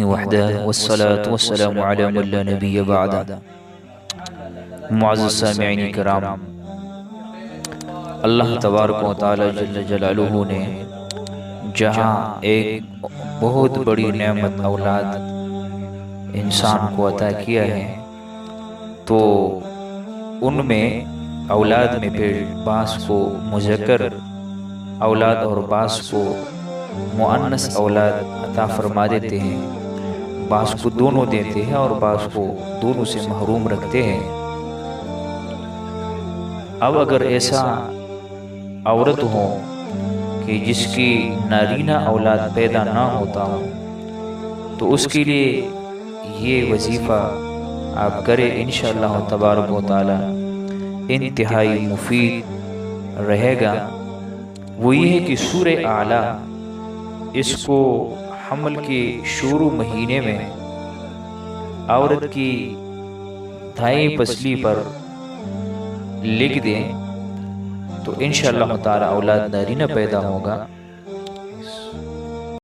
وحدہ والصلاة والسلام علی من لا نبی بعدہ۔ معزز سامعین کرام، اللہ تبارک و تعالی جل جلالہ نے جہاں ایک بہت بڑی نعمت اولاد انسان کو عطا کیا ہے، تو ان میں اولاد میں پھر بعض کو مذکر اولاد اور بعض کو مؤنث اولاد عطا فرما دیتے ہیں، بعض کو دونوں دیتے ہیں اور بعض کو دونوں سے محروم رکھتے ہیں۔ اب اگر ایسا عورت ہو کہ جس کی نارینہ اولاد پیدا نہ ہوتا ہو، تو اس کے لیے یہ وظیفہ آپ کریں انشاءاللہ تبارک و تعالی، انتہائی مفید رہے گا۔ وہ یہ ہے کہ سورہ اعلیٰ اس کو حمل کے شروع مہینے میں عورت کی دائیں پسلی پر لکھ دیں تو انشاءاللہ تعالی اولاد نارینہ پیدا ہوگا۔